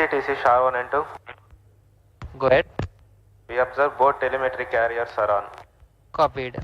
TC SHAR 1 and 2. Go ahead. We observe both telemetry carriers are on. Copied.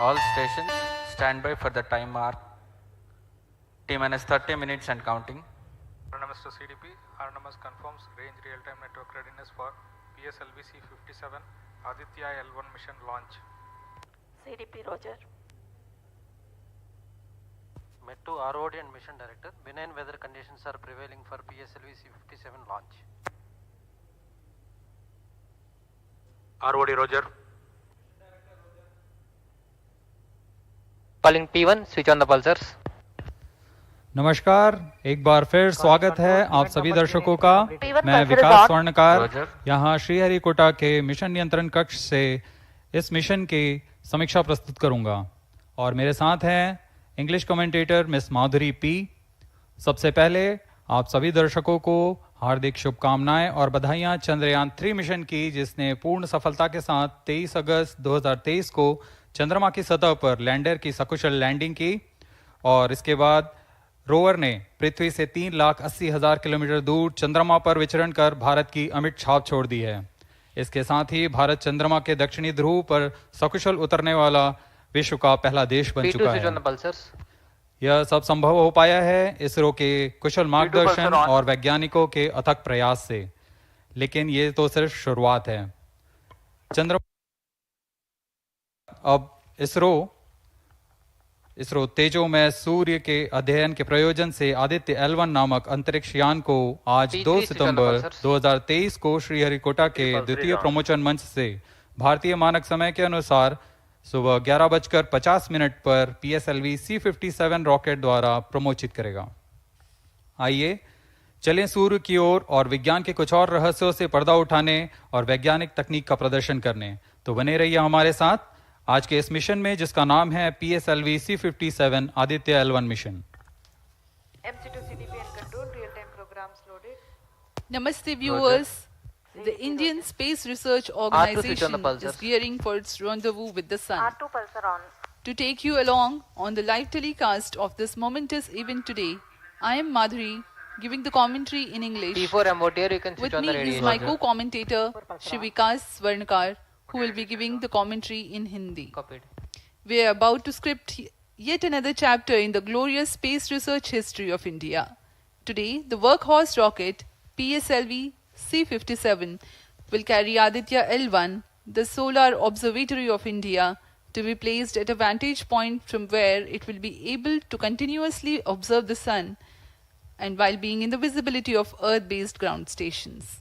All stations stand by for the time mark. T-minus 30 minutes and counting. Autonomous to CDP. Autonomous confirms range real-time network readiness for PSLV C57 Aditya L1 mission launch. CDP Roger. Met to ROD and Mission Director. Benign weather conditions are prevailing for PSLV C57 launch. ROD Roger. Calling P1, switch on the pulsars. नमस्कार, एक बार फिर स्वागत है आप सभी दर्शकों का। मैं विकास Roger. स्वर्णकार यहाँ श्रीहरिकोटा के मिशन नियंत्रण कक्ष से इस मिशन की समीक्षा प्रस्तुत करूंगा और मेरे साथ हैं इंग्लिश कमेंटेटर मिस माधुरी पी। सबसे पहले आप सभी दर्शकों को हार्दिक शुभकामनाएं और बधाइयां चंद्रयान 3 मिशन की, जिसने पूर्ण सफलता के साथ 23 अगस्त 2023 को चंद्रमा की सतह पर लैंडर की सकुशल लैंडिंग की और इसके बाद रोवर ने पृथ्वी से 3,80,000 किलोमीटर दूर चंद्रमा पर विचरण कर भारत की अमिट छाप छोड़ दी है। इसके साथ ही भारत चंद्रमा के दक्षिणी ध्रुव पर सकुशल उतरने वाला विश्व का पहला देश बन चुका है। यह सब संभव हो पाया है इसरो के कुशल मार्गदर्शन और वैज्ञानिकों के अथक प्रयास से, लेकिन ये तो सिर्फ शुरुआत है। चंद्रमा अब इसरो तेजोमय सूर्य के अध्ययन के प्रयोजन से आदित्य L1 नामक अंतरिक्ष यान को आज 2 सितंबर 2023 को श्रीहरिकोटा के द्वितीय प्रमोचन मंच से भारतीय मानक समय के अनुसार सुबह 11:50 पर PSLV C57 रॉकेट द्वारा प्रमोचित करेगा। आइए चलें सूर्य की ओर और विज्ञान के कुछ और रहस्यों से पर्दा उठाने और वैज्ञानिक तकनीक का प्रदर्शन करने। तो बने रहिए हमारे साथ आज के इस मिशन में, जिसका नाम है PSLV C57 Aditya L1 mission. MC2 CDP and control real-time programs loaded. Namaste viewers. The Indian Space Research Organization is gearing for its rendezvous with the Sun. R2 pulsar on. To take you along on the live telecast of this momentous event today, I am Madhuri, giving the commentary in English. P4 MOTR, you can switch With on the me radio. is my co-commentator, Shree Harikota, who will be giving the commentary in Hindi. Copied. We are about to script yet another chapter in the glorious space research history of India. Today, the workhorse rocket PSLV C57 will carry Aditya L1, the solar observatory of India, to be placed at a vantage point from where it will be able to continuously observe the Sun and while being in the visibility of Earth-based ground stations.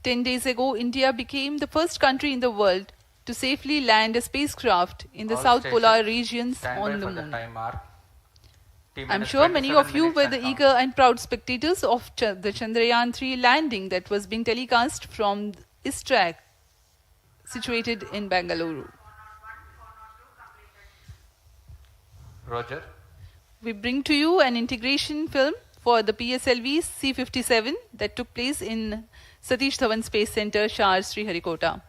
10 days ago, India became the first country in the world to safely land a spacecraft in the All South stations, Polar regions stand on by the for the moon. time mark. I'm sure many of you were the eager and proud spectators of the Chandrayaan-3 landing that was being telecast from ISTRAC, situated in Bangalore. Roger. We bring to you an integration film for the PSLV C57 that took place in Satish Dhawan Space Center, Shar, Shree Harikota.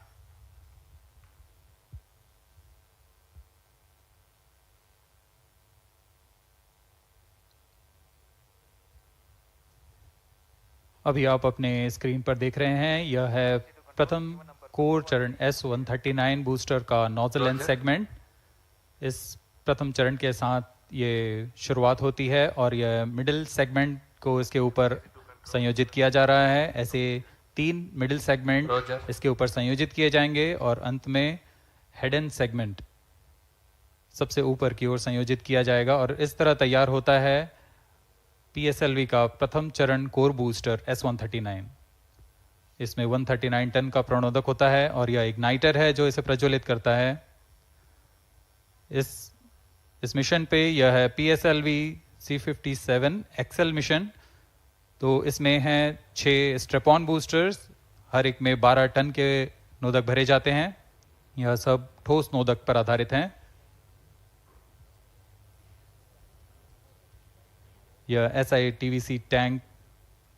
अभी आप अपने screen पर देख रहे हैं, यह है प्रथम कोर चरण S139 बूस्टर का नोजल एंड सेगमेंट। इस प्रथम चरण के साथ ये शुरुआत होती है और यह मिडिल सेगमेंट को इसके ऊपर संयोजित किया जा रहा है। ऐसे 3 मिडिल सेगमेंट इसके ऊपर संयोजित किए जाएंगे और अंत में हेड एंड सेगमेंट सबसे ऊपर की ओर संयोजित किया जाएगा और इस तरह तैयार होता है PSLV का प्रथम चरण कोर बूस्टर S139। इसमें 139 टन का प्रणोदक होता है और यह इग्नाइटर है जो इसे प्रज्वलित करता है। इस मिशन पे यह है PSLV C57 XL मिशन। तो इसमें हैं 6 स्ट्रेपॉन बूस्टर्स, हर एक में 12 टन के नोदक भरे जाते हैं। यह सब ठोस नोदक पर आधारित हैं। यह SITVC टैंक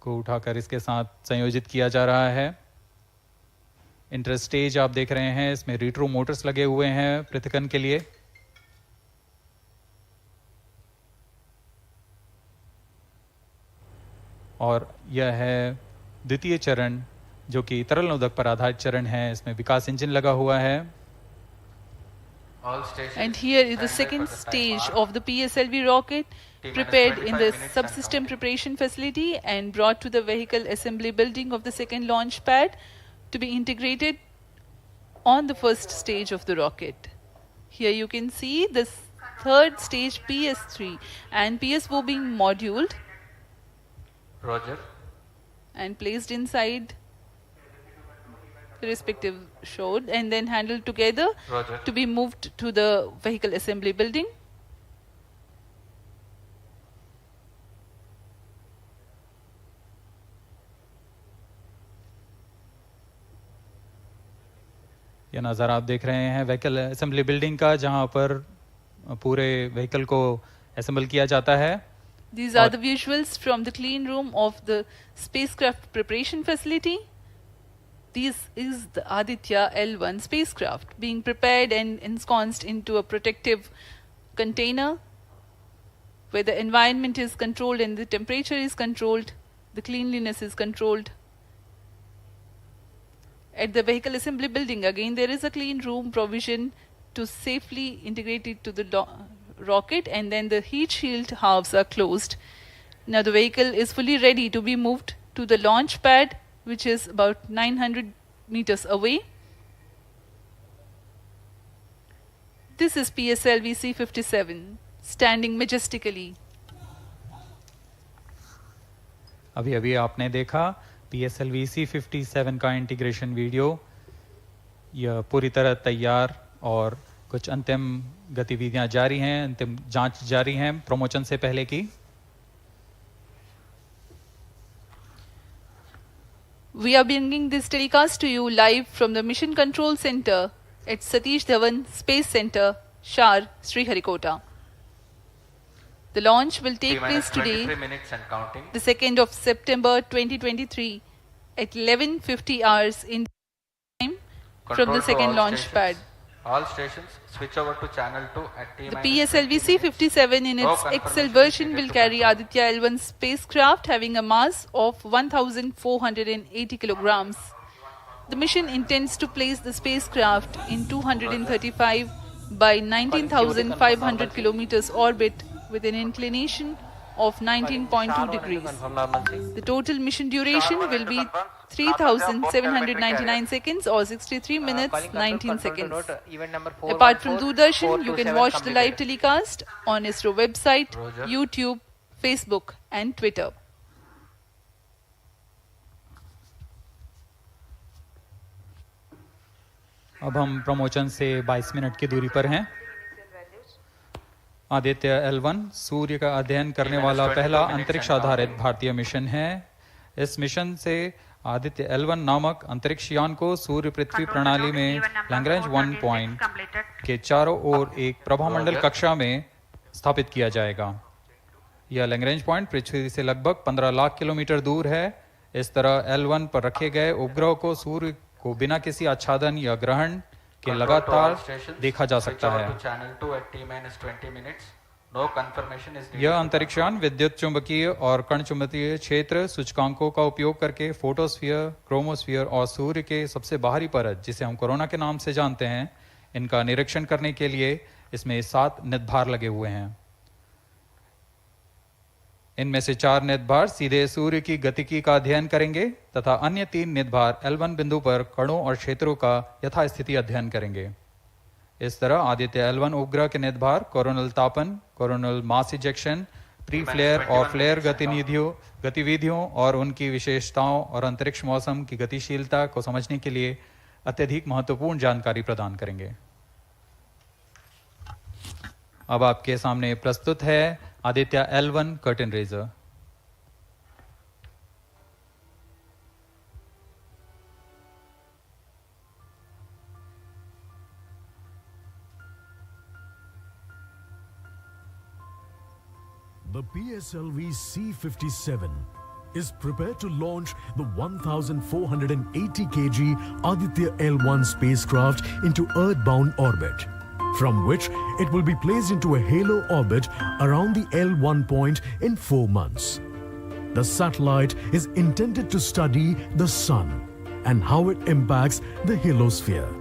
को उठाकर इसके साथ संयोजित किया जा रहा है। इंटर स्टेज आप देख रहे हैं, इसमें रिट्रो मोटर्स लगे हुए हैं पृथक्करण के लिए। और यह है द्वितीय चरण जो कि तरल नोदक पर आधारित चरण है। इसमें विकास इंजन लगा हुआ है। And here is the second stage of the PSLV rocket, prepared in the subsystem preparation facility and brought to the vehicle assembly building of the second launch pad to be integrated on the first stage of the rocket. Here you can see the third stage PS3 and PSO being moduled Roger. and placed inside the respective shroud and then handled together Roger. to be moved to the vehicle assembly building. यह नज़ारा आप देख रहे हैं vehicle assembly building का, जहां पर पूरे व्हीकल को असेंबल किया जाता है। These are the visuals from the clean room of the spacecraft preparation facility. This is the Aditya L1 spacecraft being prepared and ensconced into a protective container where the environment is controlled and the temperature is controlled, the cleanliness is controlled. At the vehicle assembly building, again there is a clean room provision to safely integrate it to the rocket, and then the heat shield halves are closed. Now the vehicle is fully ready to be moved to the launch pad, which is about 900 meters away. This is PSLV C57 standing majestically. अभी अभी आपने देखा PSLV C57 का integration video. यह पूरी तरह तैयार और कुछ अंतिम गतिविधियां जारी हैं, अंतिम जांच जारी हैं प्रमोशन से पहले की। We are bringing this telecast to you live from the Mission Control Center at Satish Dhawan Space Center, Shar, Shree Harikota. The launch will take place today, minutes and counting. the 2nd of September 2023 at 11:50 hours in time from Control the to second all launch stations. pad. All stations switch over to channel 2 at T The PSLV C57 in its XL version will carry Aditya L1 spacecraft having a mass of 1,480 kilograms. The mission intends to place the spacecraft in 235 by 19,500 kilometers orbit with an inclination of 19.2 degrees. The total mission duration will be 3,799 seconds or 63 minutes 19 seconds. Apart from Doordarshan, you can watch the live telecast on ISRO website, YouTube, Facebook and Twitter. अब हम promotion से 22 minute की दूरी पर हैं। Aditya L1 सूर्य का अध्ययन करने वाला पहला अंतरिक्ष आधारित भारतीय मिशन है। इस मिशन से आदित्य L1 नामक अंतरिक्ष यान को सूर्य पृथ्वी प्रणाली में लैग्रेंज 1 पॉइंट के चारों ओर एक प्रभामंडल कक्षा में स्थापित किया जाएगा। यह लैग्रेंज पॉइंट पृथ्वी से लगभग 15 लाख किलोमीटर दूर है। इस तरह L1 पर रखे गए उपग्रह को सूर्य को बिना किसी आच्छादन या ग्रहण के लगातार देखा जा सकता है। यह अंतरिक्ष यान विद्युत चुंबकीय और कण चुंबकीय क्षेत्र सूचकांकों का उपयोग करके फोटोस्फीयर, क्रोमोस्फीयर और सूर्य के सबसे बाहरी परत, जिसे हम कोरोना के नाम से जानते हैं, इनका निरीक्षण करने के लिए इसमें 7 निदभार लगे हुए हैं। इनमें से 4 निदभार सीधे सूर्य की गतिकी का अध्ययन करेंगे तथा अन्य 3 निदभार L1 बिंदु पर कणों और क्षेत्रों का यथास्थिति अध्ययन करेंगे। इस तरह आदित्य L1 उपग्रह के निदभार कोरोनल तापन, coronal mass ejection, pre flare और फ्लेयर गतिविधियों और उनकी विशेषताओं और अंतरिक्ष मौसम की गतिशीलता को समझने के लिए अत्यधिक महत्वपूर्ण जानकारी प्रदान करेंगे। अब आपके सामने प्रस्तुत है Aditya L1 curtain raiser. The PSLV C57 is prepared to launch the 1,480 kg Aditya L1 spacecraft into Earth-bound orbit, from which it will be placed into a halo orbit around the L1 point in 4 months. The satellite is intended to study the Sun and how it impacts the heliosphere.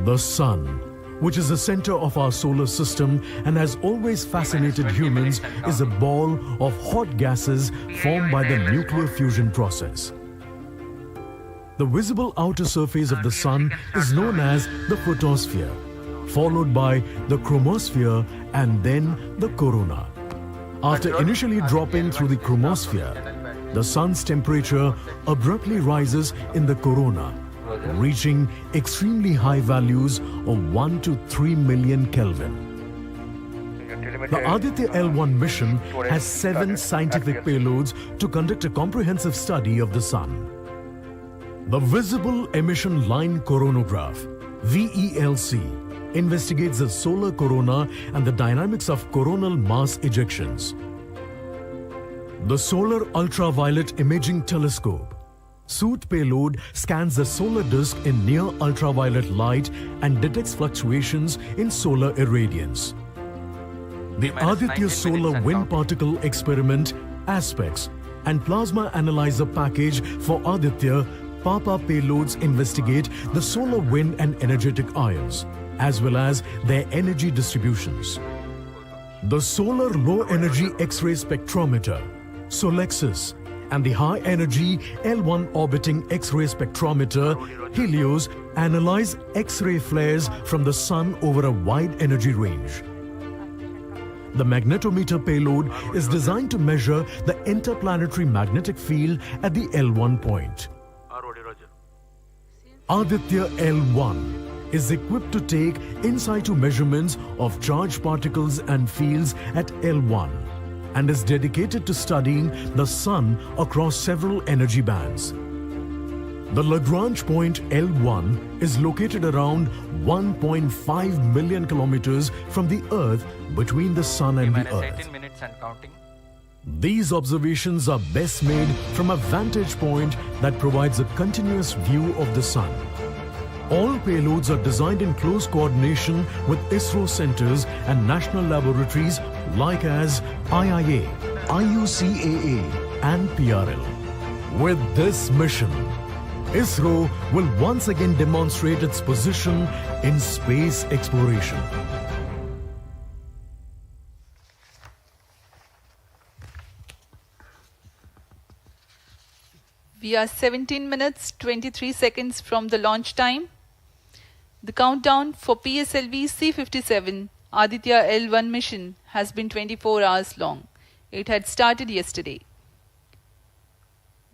The Sun, which is the center of our solar system and has always fascinated humans, is a ball of hot gases formed by the nuclear fusion process. The visible outer surface of the Sun is known as the photosphere, followed by the chromosphere and then the corona. After initially dropping through the chromosphere, the Sun's temperature abruptly rises in the corona, reaching extremely high values of 1 to 3 million Kelvin. The Aditya L1 mission has 7 scientific payloads to conduct a comprehensive study of the Sun. The Visible Emission Line Coronagraph, VELC, investigates the solar corona and the dynamics of coronal mass ejections. The Solar Ultraviolet Imaging Telescope, SOOT payload, scans the solar disk in near ultraviolet light and detects fluctuations in solar irradiance. The Aditya Solar Wind Particle Experiment, ASPEX, and Plasma Analyzer Package for Aditya PAPA payloads investigate the solar wind and energetic ions, as well as their energy distributions. The Solar Low Energy X-ray Spectrometer, SOLEXIS, and the High Energy L1 Orbiting X-ray Spectrometer, HELIOS, analyze X-ray flares from the Sun over a wide energy range. The magnetometer payload is designed to measure the interplanetary magnetic field at the L1 point. Aditya L1 is equipped to take in situ measurements of charged particles and fields at L1 and is dedicated to studying the Sun across several energy bands. The Lagrange point L1 is located around 1.5 million kilometers from the Earth, between the Sun and the Earth. 18 minutes and counting. These observations are best made from a vantage point that provides a continuous view of the Sun. All payloads are designed in close coordination with ISRO centers and national laboratories like as IIA, IUCAA and PRL. With this mission, ISRO will once again demonstrate its position in space exploration. We are 17 minutes 23 seconds from the launch time. The countdown for PSLV C57 Aditya L1 mission has been 24 hours long. It had started yesterday.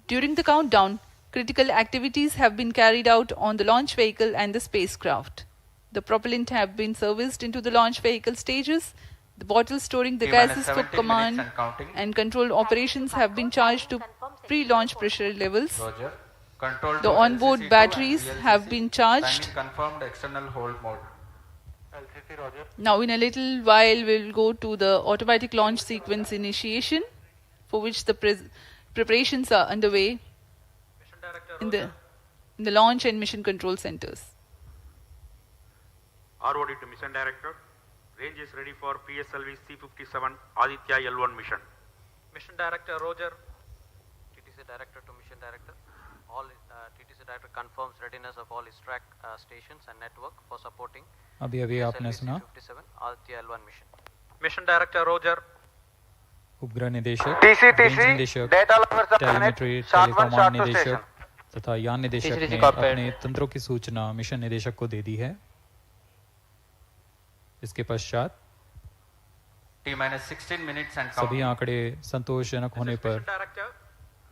During the countdown, critical activities have been carried out on the launch vehicle and the spacecraft. The propellant have been serviced into the launch vehicle stages. The bottles storing the gases for command and control operations have been charged to pre-launch pressure levels. Roger. Control The to onboard LCC2 batteries and have VLCC. been charged. Timing confirmed external hold mode. Now in a little while we'll go to the automatic launch sequence initiation, for which the preparations are underway in the launch and mission control centers. ROD to Mission Director. Range is ready for PSLV C57 Aditya L1 mission. Mission Director Roger. TTC Director to Mission Director. All TTC Director confirms readiness of all his track stations and network for supporting अभी आपने सुना C57 Aditya L1 mission. Mission Director Roger. उपग्रह निदेशक, TCTC, range निदेशक, data loggers are telemetry, connected, short one, टेलीकमांड short two निदेशक station. तथा यान निदेशक TCTC ने cockpit. अपने तंत्रों की सूचना मिशन निदेशक को दे दी है। इसके पश्चात T-minus 16 minutes and सभी counting. आंकड़े संतोषजनक होने पर Mission Director,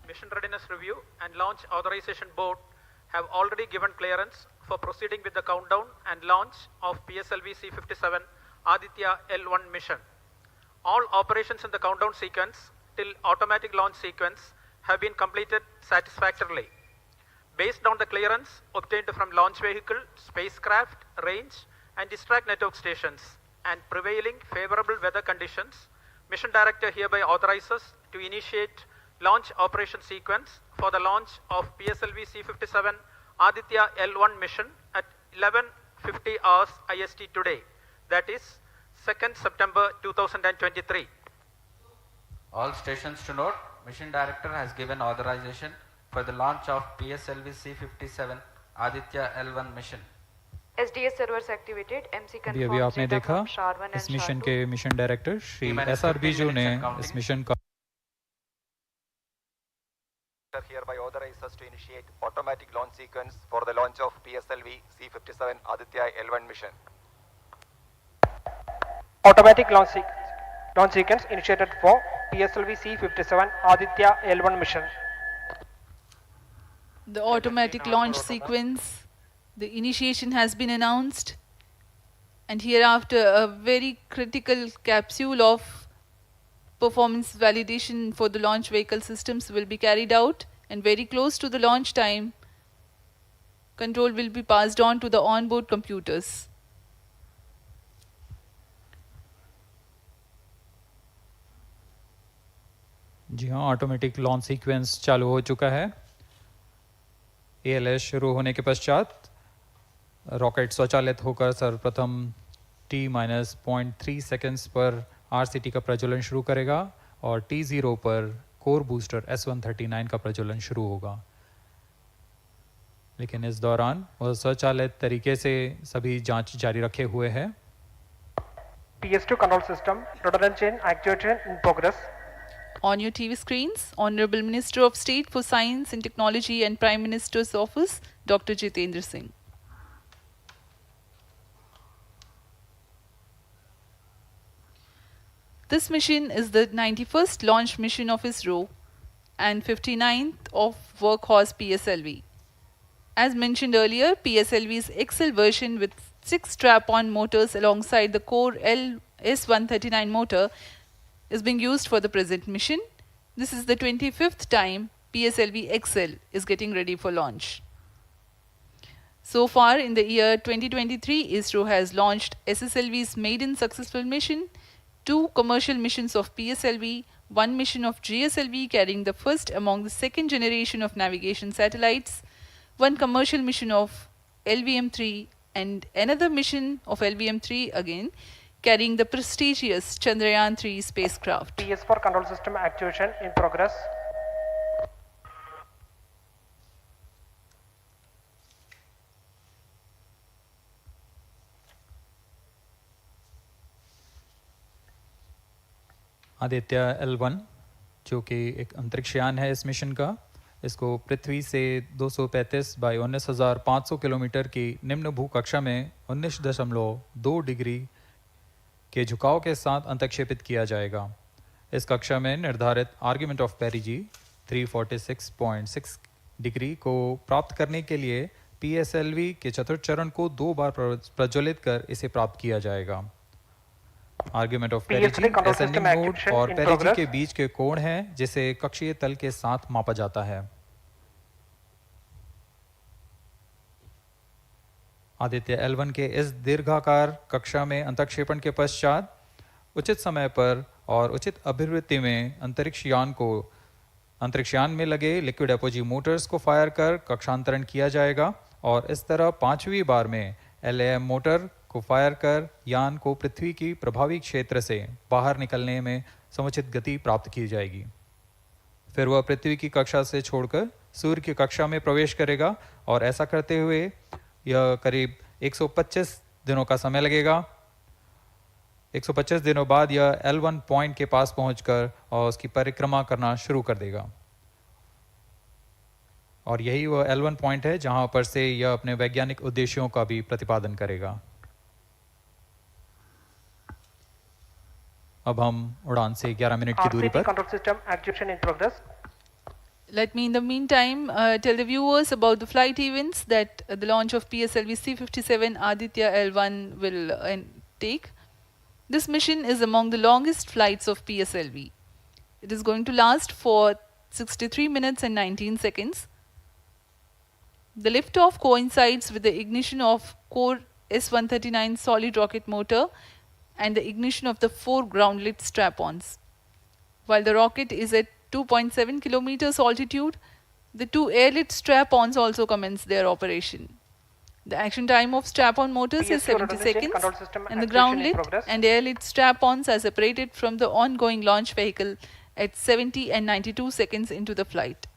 Mission Readiness Review and Launch Authorization Board have already given clearance for proceeding with the countdown and launch of PSLV C57 Aditya L1 mission. All operations in the countdown sequence till automatic launch sequence have been completed satisfactorily. Based on the clearance obtained from launch vehicle, spacecraft, range and distract network stations and prevailing favorable weather conditions, Mission Director hereby authorizes to initiate launch operation sequence for the launch of PSLV C57 Aditya L1 mission at 11:50 hours IST today, that is 2nd September 2023. All stations to note, Mission Director has given authorization for the launch of PSLV C57 Aditya L1 mission. SDS servers activated. MC अभी confirms आपने data देखा from SHAR1 इस and mission SHAR2. के mission director Shri T-minus SR 15 Biju ने minutes and counting. इस mission का Hereby authorizes to initiate automatic launch sequence for the launch of PSLV C57 Aditya L1 mission. Automatic launch sequence initiated for PSLV C57 Aditya L1 mission. The automatic launch sequence, the initiation has been announced, and hereafter a very critical capsule of performance validation for the launch vehicle systems will be carried out, and very close to the launch time, control will be passed on to the onboard computers. जी हाँ, automatic launch sequence चालू हो चुका है। ALS शुरू होने के पश्चात rocket स्वचालित होकर सर्वप्रथम T-0.3 सेकेंड्स पर RCT का प्रज्वलन शुरू करेगा और T0 पर कोर बूस्टर S139 का प्रज्वलन शुरू होगा। लेकिन इस दौरान वह स्वचालित तरीके से सभी जांच जारी रखे हुए है। PS2 control system, rudder chain actuation in progress. On your TV screens, Honorable Minister of State for Science and Technology and Prime Minister's Office, Dr. Jitendra Singh. This mission is the 91st launch mission of ISRO and 59th of Workhorse PSLV. As mentioned earlier, PSLV's XL version with 6 strap-on motors alongside the core S139 motor is being used for the present mission. This is the 25th time PSLV XL is getting ready for launch. So far in the year 2023, ISRO has launched SSLV's maiden successful mission, 2 commercial missions of PSLV, 1 mission of GSLV carrying the first among the second generation of navigation satellites, 1 commercial mission of LVM-3 and another mission of LVM-3 again carrying the prestigious Chandrayaan-3 spacecraft. PS4 control system actuation in progress. Aditya L1 जो कि एक अंतरिक्ष यान है इस mission का, इसको पृथ्वी से 235 बाई 19,500 किलोमीटर की निम्न भूकक्षा में 19.2 डिग्री के झुकाव के साथ अंतक्षेपित किया जाएगा। इस कक्षा में निर्धारित आर्ग्यूमेंट ऑफ पेरिजी 346.6 डिग्री को प्राप्त करने के लिए PSLV के चतुर्थ चरण को 2 बार प्रज्वलित कर इसे प्राप्त किया जाएगा। आर्ग्यूमेंट ऑफ पेरिजी असेंडिंग मोड और पेरिजी के बीच के कोण है जिसे कक्षीय तल के साथ मापा जाता है। आदित्य L1 के इस दीर्घाकार कक्षा में अंतक्षेपण के पश्चात उचित समय पर और उचित अभिवृत्ति में अंतरिक्ष यान में लगे लिक्विड एपोजी मोटर्स को फायर कर कक्षांतरण किया जाएगा और इस तरह 5वीं बार में LAM मोटर को फायर कर यान को पृथ्वी की प्रभावी क्षेत्र से बाहर निकलने में समुचित गति प्राप्त की जाएगी। फिर वह पृथ्वी की कक्षा से छोड़कर सूर्य की कक्षा में प्रवेश करेगा और ऐसा करते हुए यह करीब 125 दिनों का समय लगेगा। 125 दिनों बाद यह L1 पॉइंट के पास पहुंचकर और उसकी परिक्रमा करना शुरू कर देगा और यही वह L1 पॉइंट है जहां पर से यह अपने वैज्ञानिक उद्देश्यों का भी प्रतिपादन करेगा। अब हम उड़ान से 11 मिनट की दूरी पर control system activation in progress. Let me in the meantime tell the viewers about the flight events that the launch of PSLV C57 Aditya L1 will take. This mission is among the longest flights of PSLV. It is going to last for 63 minutes and 19 seconds. The liftoff coincides with the ignition of core S139 solid rocket motor and the ignition of the 4 groundlet strap-ons. While the rocket is at 2.7 kilometers altitude, the 2 airlit strap-ons also commence their operation. The action time of strap-on motors is 70 seconds and the groundlet and airlit strap-ons are separated from the ongoing launch vehicle at 70 and 92 seconds into the flight.